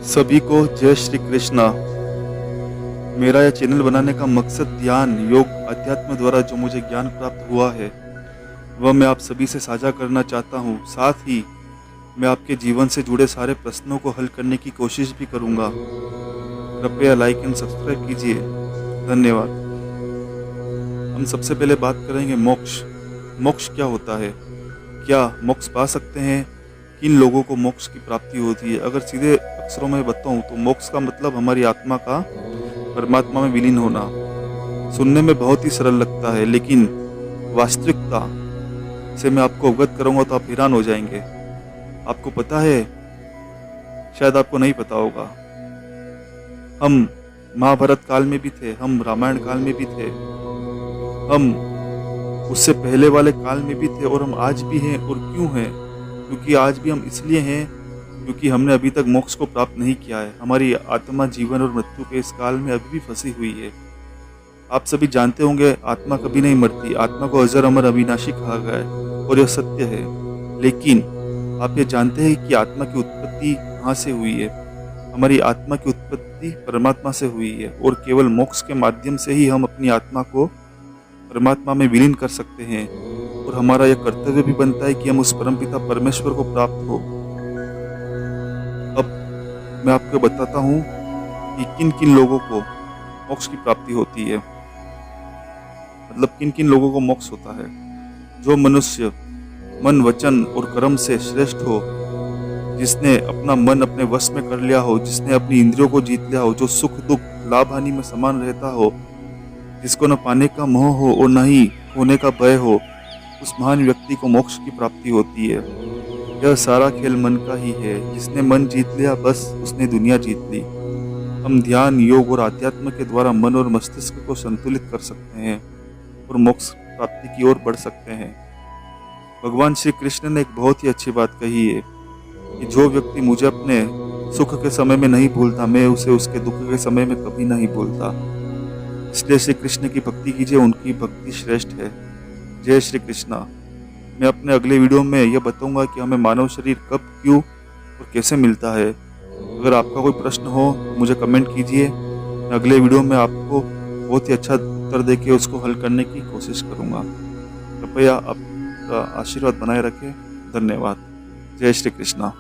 सभी को जय श्री कृष्णा। मेरा यह चैनल बनाने का मकसद ध्यान, योग, अध्यात्म द्वारा जो मुझे ज्ञान प्राप्त हुआ है वह मैं आप सभी से साझा करना चाहता हूँ। साथ ही मैं आपके जीवन से जुड़े सारे प्रश्नों को हल करने की कोशिश भी करूँगा। कृपया लाइक एंड सब्सक्राइब कीजिए। धन्यवाद। हम सबसे पहले बात करेंगे मोक्ष। मोक्ष क्या होता है? क्या मोक्ष पा सकते हैं? किन लोगों को मोक्ष की प्राप्ति होती है? अगर सीधे अक्षरों में बताऊं तो मोक्ष का मतलब हमारी आत्मा का परमात्मा में विलीन होना। सुनने में बहुत ही सरल लगता है, लेकिन वास्तविकता से मैं आपको अवगत करूंगा तो आप हैरान हो जाएंगे। आपको पता है, शायद आपको नहीं पता होगा, हम महाभारत काल में भी थे, हम रामायण काल में भी थे, हम उससे पहले वाले काल में भी थे और हम आज भी हैं। और क्यों हैं? क्योंकि आज भी हम इसलिए हैं क्योंकि हमने अभी तक मोक्ष को प्राप्त नहीं किया है। हमारी आत्मा जीवन और मृत्यु के इस काल में अभी भी फंसी हुई है। आप सभी जानते होंगे, आत्मा कभी नहीं मरती। आत्मा को अजर अमर अविनाशी कहा गया है और यह सत्य है। लेकिन आप ये जानते हैं कि आत्मा की उत्पत्ति कहाँ से हुई है? हमारी आत्मा की उत्पत्ति परमात्मा से हुई है और केवल मोक्ष के माध्यम से ही हम अपनी आत्मा को परमात्मा में विलीन कर सकते हैं। और हमारा यह कर्तव्य भी बनता है कि हम उस परमपिता परमेश्वर को प्राप्त हो। अब मैं आपको बताता हूँ कि किन किन लोगों को मोक्ष की प्राप्ति होती है, मतलब किन किन लोगों को मोक्ष होता है। जो मनुष्य मन, वचन और कर्म से श्रेष्ठ हो, जिसने अपना मन अपने वश में कर लिया हो, जिसने अपनी इंद्रियों को जीत लिया हो, जो सुख दुख लाभ हानि में समान रहता हो, जिसको न पाने का मोह हो और न ही होने का भय हो, उस महान व्यक्ति को मोक्ष की प्राप्ति होती है। यह सारा खेल मन का ही है। जिसने मन जीत लिया, बस उसने दुनिया जीत ली। हम ध्यान, योग और आध्यात्म के द्वारा मन और मस्तिष्क को संतुलित कर सकते हैं और मोक्ष प्राप्ति की ओर बढ़ सकते हैं। भगवान श्री कृष्ण ने एक बहुत ही अच्छी बात कही है कि जो व्यक्ति मुझे अपने सुख के समय में नहीं भूलता, मैं उसे उसके दुख के समय में कभी नहीं भूलता। इसलिए श्री कृष्ण की भक्ति कीजिए, उनकी भक्ति श्रेष्ठ है। जय श्री कृष्णा। मैं अपने अगले वीडियो में यह बताऊंगा कि हमें मानव शरीर कब, क्यों और कैसे मिलता है। अगर आपका कोई प्रश्न हो तो मुझे कमेंट कीजिए। मैं अगले वीडियो में आपको बहुत ही अच्छा उत्तर देके उसको हल करने की कोशिश करूंगा। कृपया आपका आशीर्वाद बनाए रखें। धन्यवाद। जय श्री कृष्णा।